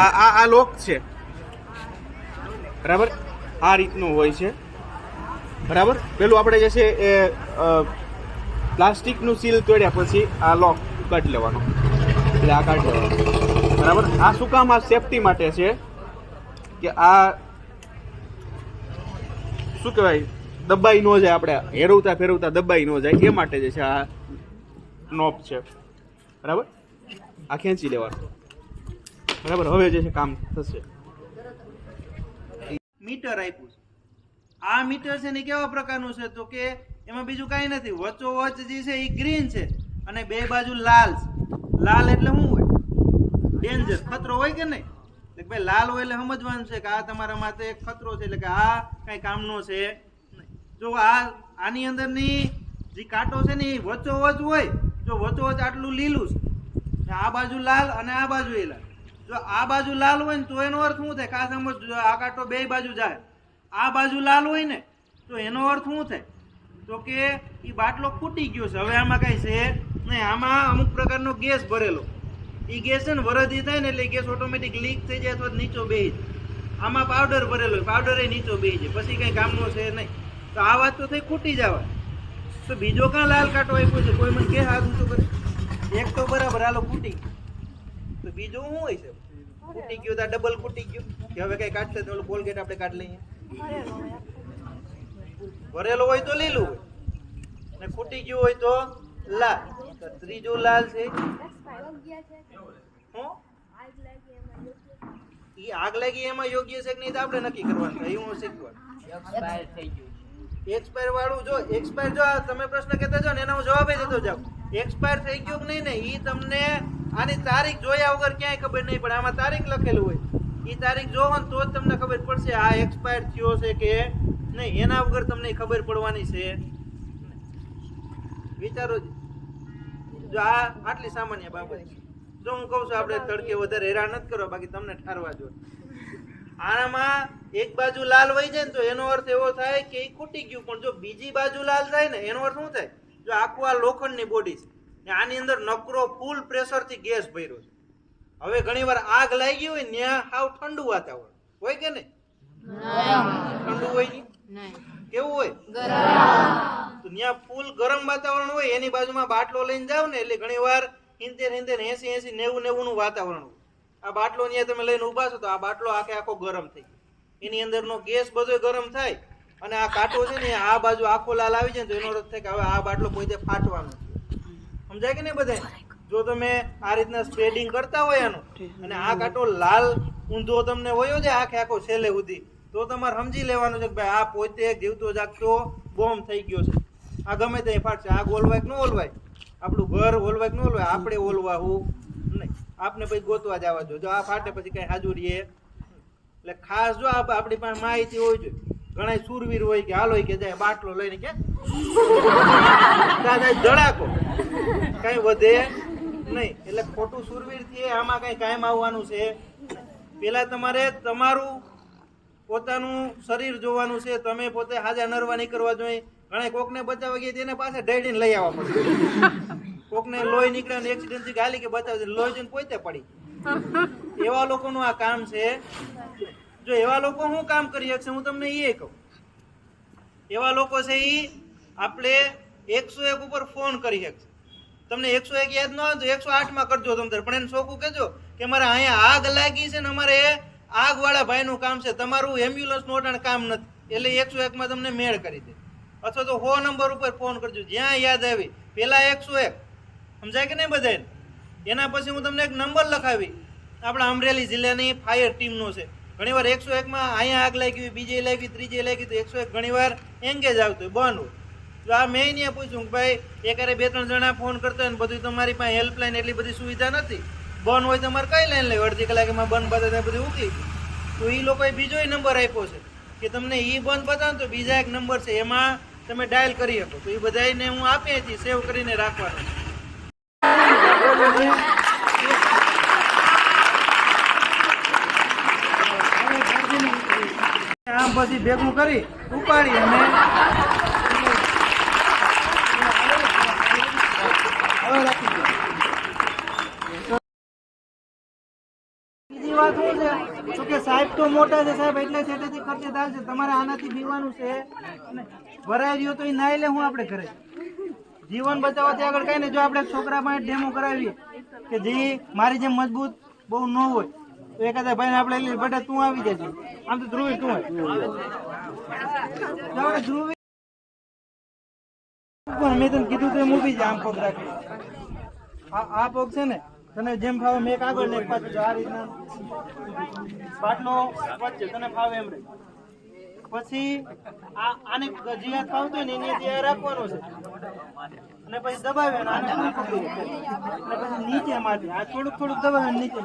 આ લોક છે બરાબર, આ રીતનું હોય છે બરાબર. પેલું આપણે જે છે એ પ્લાસ્ટિકનું સીલ તોડ્યા પછી આ લોક કાઢી લેવાનો, એટલે આ કાઢી લેવાનો બરાબર. આ શું કામ? આ સેફટી માટે છે કે આ શું કહેવાય, દબાઈ ન જાય, આપણે હેરવતા ફેરવતા દબાઈ ન જાય એ માટે જે છે આ નોબ છે બરાબર. આ ખેંચી લેવાનું બરાબર. હવે જે છે કામ થશે. મીટર આપ્યું છે. આ મીટર છે ને કેવા પ્રકારનું છે તો કે એમાં બીજું કાંઈ નથી, વચ્ચોવચ્ચ જે છે એ ગ્રીન છે અને બે બાજુ લાલ છે. લાલ એટલે શું હોય? ડેન્જર, ખતરો હોય કે નહીં? એટલે ભાઈ લાલ હોય એટલે સમજવાનું છે કે આ તમારા માટે એક ખતરો છે, એટલે કે આ કઈ કામનો છે નહીં. જો આની અંદરની જે કાંટો છે ને એ વચ્ચોવચ્ચ હોય, જો વચ્ચોવચ્ચ આટલું લીલું છે, આ બાજુ લાલ અને આ બાજુ એ લાલ. જો આ બાજુ લાલ હોય ને તો એનો અર્થ શું થાય? ખાસ સમજો, આ કાંટો બે બાજુ જાય, આ બાજુ લાલ હોય ને તો એનો અર્થ શું થાય તો કે એ બાટલો ફૂટી ગયો છે. હવે આમાં કઈ છે નહીં, આમાં અમુક પ્રકારનો ગેસ ભરેલો, એ ગેસ છે ને વરદી થાય ને એટલે ગેસ ઓટોમેટિક લીક થઈ જાય અથવા નીચો બેસી જાય. આમાં પાવડર ભરેલો, પાવડર એ નીચો બેસી જાય, પછી કઈ કામનો છે નહીં. તો આ વાત તો થઈ ખૂટી જવા. તો બીજો કાં લાલ કાંટો આપ્યો છે? કોઈ મને કે હાથ ઊંચો કરે. એક તો બરાબર હાલો ફૂટી ગયો, તો બીજો શું હોય છે? ફૂટી ગયું તો ડબલ ફૂટી ગયું કે હવે કઈ કાઢશે તો કોલગેટ આપણે કાઢી લઈએ. ભરેલો હોય તો લીલું હોય ને ફૂટી ગયું હોય તો લાલ. તો ત્રીજું લાલ છે. ઈ આગ લાગી એમાં યોગ્ય છે કે નહીં આપણે નક્કી કરવાનું, એ હું શીખવાનું. એક્સપાયર વાળું જો એક્સપાયર, જો તમે પ્રશ્ન કહેતા છો ને એનો હું જવાબ દેતો જાઉં. એક્સપાયર થઈ ગયું કે નહીં ને ઈ તમને આની તારીખ જોયા વગર ક્યાંય ખબર નહીં પડે. આમાં તારીખ લખેલું હોય, ઈ તારીખ જોવો ને તો જ તમને ખબર પડશે આ એક્સપાયર થયો છે કે નહીં. એના વગર તમને ખબર પડવાની છે. વિચારો જો આ આટલી સામાન્ય બાબત છે. જો હું કહું છું આપણે તડકે વધારે હેરાન નથી કરવા, બાકી તમને ઠારવા જો. આનામાં એક બાજુ લાલ વહી જાય ને તો એનો અર્થ એવો થાય કે એ ખૂટી ગયું, પણ જો બીજી બાજુ લાલ થાય ને એનો અર્થ શું થાય? જો આખું આ લોખંડની બોડી છે ને આની અંદર નકરો ફૂલ પ્રેશરથી ગેસ ભર્યો છે. હવે ઘણી વાર આગ લાગી હોય ને ત્યાં હાવ ઠંડુ વાતાવરણ હોય કે નહીં? ઠંડુ હોય નહીં, કેવું હોય? તો ત્યાં ફૂલ ગરમ વાતાવરણ હોય, એની બાજુમાં બાટલો લઈને જાવ ને એટલે ઘણી વાર 70, 80, 90 નું વાતાવરણ હોય. આ બાટલો ત્યાં તમે લઈને ઉભા છો તો આ બાટલો આખો ગરમ થઈ ગયો, એની અંદરનો ગેસ બધો ગરમ થાય અને આ કાંટો છે ને આ બાજુ આખો લાલ આવી જાય તો એનો અર્થ થાય કે હવે આ બાટલો કોઈ ફાટવાનો છે. સમજાય કે નહીં બધા? જો તમે આ રીતના સ્પ્રેડિંગ કરતા હોય આનું અને આ કાંટો લાલ ઊંધો તમને હોયો છે આખો છેલ્લે સુધી, તો તમારે સમજી લેવાનું છે કે ભાઈ આ પોતે જીવતો જાગતો બોમ્બ થઈ ગયો છે. આ ગમે તે ફાટશે. આગ ઓલવાય કે ન ઓલવાય, આપણું ઘર ઓલવાય કે ન ઓલવાય, આપણે ઓલવાવું નહીં, આપને પછી ગોતવા જવા જો. આ ફાટે પછી કઈ હાજુ રહીએ. એટલે ખાસ જો આપણી પાસે માહિતી હોય છે. ઘણા સુરવીર હોય કે હાલો કે જાય બાટલો લઈને કે ધડાકો કઈ વધે નહીં. એટલે ખોટું સુરવીર થી આમાં કઈ કાયમ આવવાનું છે. પેલા તમારે તમારું પોતાનું શરીર જોવાનું છે. તમે પોતે હાજા નરવા નહીં કરવા જોઈએ. ઘણા કોકને બચાવવા ગયા તેને પાસે ઢેડીને લઈ આવવા પડે. કોકને લોહી નીકળે ને એક્સિડન્ટ થી ગાલી કે બચાવ લોહી જોઈને પોતે પડી. એવા લોકોનું આ કામ છે. જો એવા લોકો શું કામ કરી શકશે હું તમને એ કહું. એવા લોકો છે એ આપણે 101 ઉપર ફોન કરી શકશે. તમને 101 યાદ ન હોય તો 108 માં કરજો તમે, પણ એને ચોખ્ખું કહેજો કે મારે અહીંયા આગ લાગી છે ને અમારે આગ વાળા ભાઈ નું કામ છે, તમારું એમ્બ્યુલન્સ નું ઓટાણ કામ નથી, એટલે 101 માં તમને મેળ કરી દે. અથવા તો 100 નંબર ઉપર ફોન કરજો જ્યાં યાદ આવી. પેલા 101 સમજાય કે નહીં બધાને? એના પછી હું તમને એક નંબર લખાવી આપણા અમરેલી જિલ્લાની ફાયર ટીમનો છે. ઘણી વાર 101 માં અહીંયા આગ લાગી હોય, બીજે લાગી, ત્રીજે લાગી, તો 101 ઘણી વાર એંગેજ આવતું હોય, બંધ હોય. તો આ મેં ત્યાં પૂછ્યું કે ભાઈ એકારે 2-3 જણા ફોન કરતા હોય ને બધું તમારી પાસે હેલ્પલાઇન એટલી બધી સુવિધા નથી, બંધ હોય તમારે કઈ લાઈન લેવી? અડધી કલાકમાં બંધ બતાવે બધું ઉકી. તો એ લોકોએ બીજો નંબર આપ્યો છે કે તમને એ બંધ બતાવે તો બીજા એક નંબર છે એમાં તમે ડાયલ કરી શકો. તો એ બધાને હું આપીએ છીએ સેવ કરીને રાખવાનું. આમ પછી ભેગું કરી ઉપાડી અને બીજી વાત શું સાહેબ તો મોટા છે સાહેબ, એટલે છેટેથી ખર્ચે ચાલશે. તમારે આનાથી બીવાનું છે. ભરાઈ રહ્યો તો એ નાઈ લે. હું આપણે ઘરે જીવન બચાવવાથી આગળ કઈ નહીં. જો આપણે છોકરા પાસે ડેમો કરાવીએ કે જે મારી જેમ મજબૂત બહુ ન હોય તો એકાદા ભાઈને આપણે લઈ બેટા તું આવી જજે. આમ તો ધ્રુવી તું ધ્રુવી મેં તને કીધું તો એમ ઊભી જાય. આમ પગ રાખી આ પગ છે ને તને જેમ ફાવે મેં કાગળ ને પાછું આ રીતના બાટલો વચ્ચે તને ફાવે એમ રે. પછી આને જે હાથ ફાવતો હોય ને એની રાખવાનો છે અને પછી દબાવ્યો ને આને પકડી અને પછી નીચે મારી આ થોડુંક થોડુંક દબાવ્યો નીચે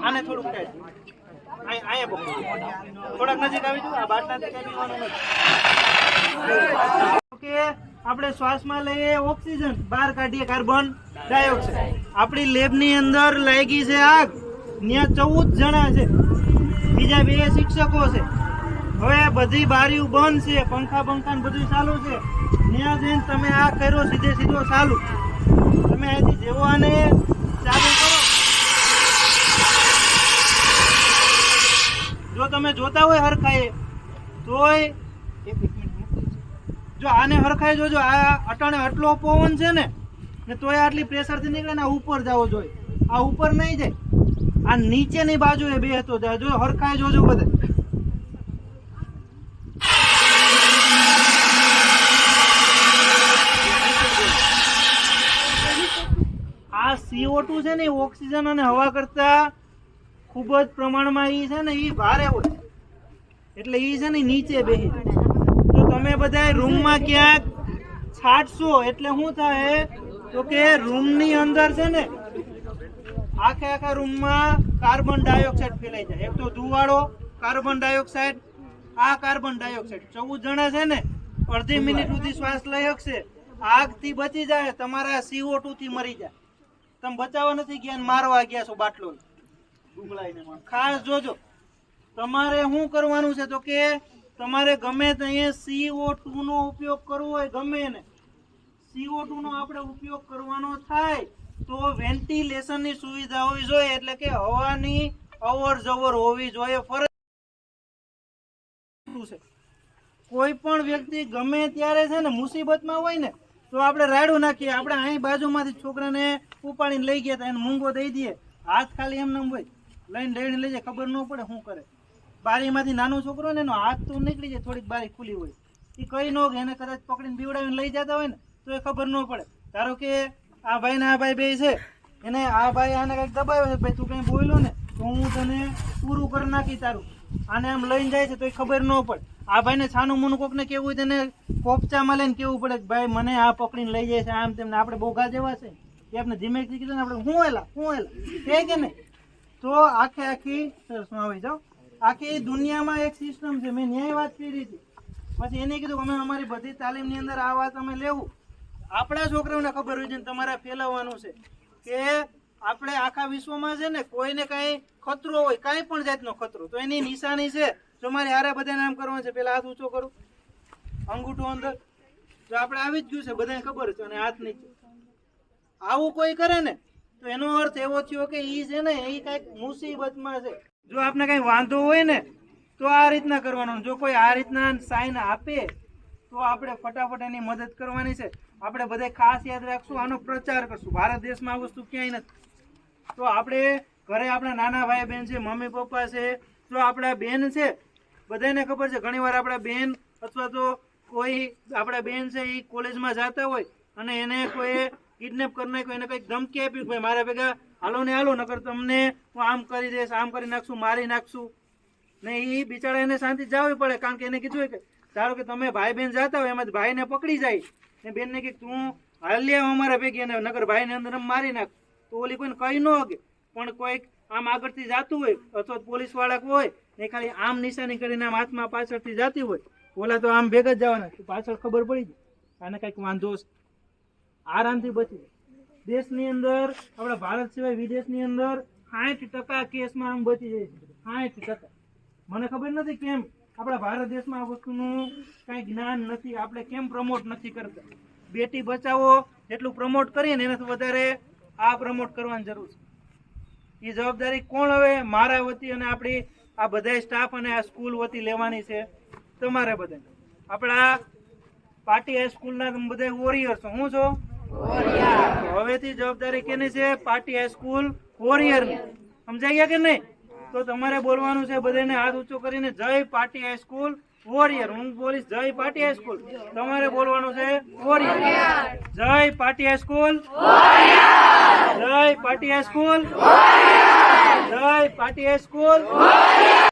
આને થોડુંક થાય અહીંયા પકડી થોડાક નજીક આવી જવું. આ બાટલાથી કઈ પીવાનું નથી. આપણે શ્વાસમાં લઈએ ઓક્સિજન, બહાર કાઢીએ કાર્બન ડાયોક્સાઇડ. આપણી લેબની અંદર લાગી છે આગ. ત્યાં 14 જણા છે, બીજા 2 શિક્ષકો છે. હવે બધી બારીઓ બંધ છે, પંખા ને બધું ચાલુ છે. ત્યાં જઈને તમે આ કર્યો સીધો ચાલુ. તમે અહીંથી જેવો આને ચાલુ કરો, જો તમે જોતા હોય હરખાએ તોય જો આને હરખાઈ જોજો. આ અટાણે આટલો પવન છે ને તોય આટલી પ્રેશરથી નીકળે ને આ ઉપર જવો જોઈએ. આ ઉપર નહીં જાય, આ નીચેની બાજુએ બેસતો જાય. જો હરખાઈ જોજો બધે. આ CO2 છે ને ઓક્સિજન અને હવા કરતા ખૂબ જ પ્રમાણમાં ઈ છે ને ઈ ભારે હોય, એટલે ઈ છે ને નીચે બેસી. તો તમે બધા રૂમમાં ક્યાંક છાંટશો એટલે શું થાય તો કે રૂમની અંદર છે ને આખા રૂમમાં કાર્બન ડાયોક્સાઇડ ફેલાઈ જાય. એક તો ધુવાળો, કાર્બન ડાયોક્સાઇડ, આ કાર્બન ડાયોક્સાઇડ 14 જણા છે ને અડધી મિનિટ સુધી શ્વાસ લઈ શકશે. આગથી બચી જાય, તમારા CO2 થી મરી જાય. તમે બચાવવા નથી ગયા, મારવા ગયા છો બાટલો. ખાસ જોજો, તમારે શું કરવાનું છે તો કે તમારે ગમે ત્યાં CO2 નો ઉપયોગ કરવો હોય, ગમે ને CO2 નો આપણે ઉપયોગ કરવાનો થાય તો વેન્ટિલેશન ની સુવિધા હોવી જોઈએ. એટલે કે હવાની અવર જવર હોવી જોઈએ. ફરજ કોઈ પણ વ્યક્તિ ગમે ત્યારે છે ને મુસીબતમાં હોય ને તો આપણે રાડું નાખીએ. આપણે અહીં બાજુમાંથી છોકરાને ઉપાડીને લઈ ગયા હતા, એને મૂંગો દઈ દઈએ. હાથ ખાલી એમ નમ હોય, લઈને ડેડીને લઈ જાય, ખબર ન પડે શું કરે. બારીમાંથી નાનો છોકરો ને એનો હાથ તો નીકળી જાય, થોડીક બારી ખુલ્લી હોય, એ કઈ ન એને કદાચ પકડીને બીવડાવીને લઈ જતા હોય ને તો એ ખબર ન પડે. ધારો કે આ ભાઈ ને આ ભાઈ બે છે, એને આ ભાઈ આને કઈક દબાવ્યો છે, ભાઈ તું કઈ બોલ્યો ને તો હું તને પૂરું કરી નાખી તારું. આને આમ લઈને જાય છે તો એ ખબર ન પડે. આ ભાઈને છાનું મોનું કોકને કેવું હોય તેને કોપચામાં લઈને કેવું પડે ભાઈ મને આ પકડીને લઈ જાય છે આમ તેમને. આપણે બોગા જેવા છે કે આપણે ધીમેથી કીધું ને આપણે હું એલા તે કે નહીં. તો આખી સરસમાં આવી જાઓ. આખી દુનિયામાં એક સિસ્ટમ છે. મેં ન્યાય વાત કરી હતી, પછી એને કીધું અમે અમારી બધી તાલીમની અંદર આ વાત અમે લેવું. આપણા છોકરાઓને ખબર હોય છે તમારે ફેલાવવાનું છે કે આપણે આખા વિશ્વમાં છે ને કોઈને કઈ ખતરો હોય, કાંઈ પણ જાતનો ખતરો, તો એની નિશાની છે. જો મારે હારે બધાને આમ કરવાનું છે, પેલા હાથ ઊંચો કરું, અંગૂઠો અંદર, જો આપણે આવી જ ગયું છે બધાને ખબર છે, અને હાથ નીચે. આવું કોઈ કરે ને તો એનો અર્થ એવો થયો કે ઈ છે ને એ કઈક મુસીબતમાં છે. જો આપણે કઈ વાંધો હોય ને તો આ રીતના કરવાનું. જો કોઈ આ રીતના સાઈન આપે તો આપણે ફટાફટ એની મદદ કરવાની છે. આપણે બધા ખાસ યાદ રાખશું, આનો પ્રચાર કરશું. ભારત દેશમાં આ વસ્તુ ક્યાંય નથી. તો આપણે ઘરે આપણા નાના ભાઈ બહેન છે, મમ્મી પપ્પા છે, જો આપણા બેન છે, બધાને ખબર છે ઘણી વાર આપણા બેન અથવા તો કોઈ આપણા બેન છે એ કોલેજમાં જતા હોય અને એને કોઈ કિડનેપ કરી નાખ્યો, એને કંઈક ધમકી આપી ભાઈ મારા ભેગા હાલો ને હાલો, નકર તમને હું આમ કરી દઈશ, આમ કરી નાખશું, મારી નાખશું. ને એ બિચારા એને શાંતિ જવી પડે, કારણ કે એને કીધું કે ધારો કે તમે ભાઈ બહેન જતા હોય એમાં ભાઈને પકડી જાય ને બેનને કે તું હાલ લે અમારા ભેગી, અને નકર ભાઈને અંદર મારી નાખ, તો ઓલી કોઈને કહી ન હકે. પણ કોઈક આમ આગળથી જતું હોય અથવા પોલીસ વાળા હોય ને ખાલી આમ નિશાની કરીને આમ હાથમાં પાછળથી જતી હોય, ઓલા તો આમ ભેગા જ જવાના, પાછળ ખબર પડી જાય આને કંઈક વાંધો છે, આરામથી બચી. દેશની અંદર આપણા ભારત સિવાય વિદેશની અંદર 60% કેસમાં આમ બચી જાય છે. 60%. મને ખબર નથી કેમ આપણા ભારત દેશમાં આ વસ્તુનું કાંઈ જ્ઞાન નથી, આપણે કેમ પ્રમોટ નથી કરતા. બેટી બચાવો જેટલું પ્રમોટ કરીએ ને એનાથી વધારે આ પ્રમોટ કરવાની જરૂર છે. એ જવાબદારી કોણ હવે મારા વતી અને આપણી આ બધા સ્ટાફ અને આ સ્કૂલ વતી લેવાની છે? તમારે બધા. આપણા પાટી હાઈસ્કૂલના બધા વોરિયર છો. હું છો? હવેથી જવાબદારી કેની છે? પાટી હાઈસ્કૂલ વોરિયર. સમજાઈ ગયા કે નહીં? તો તમારે બોલવાનું છે બધાને હાથ ઊંચો કરીને, જય પાટી હાઈસ્કૂલ વોરિયર. હું બોલીશ જય પાટી હાઈસ્કૂલ, તમારે બોલવાનું છે વોરિયર. જય પાટી હાઈસ્કૂલ, જય પાટી હાઈસ્કૂલ, જય પાટી હાઈસ્કૂલ.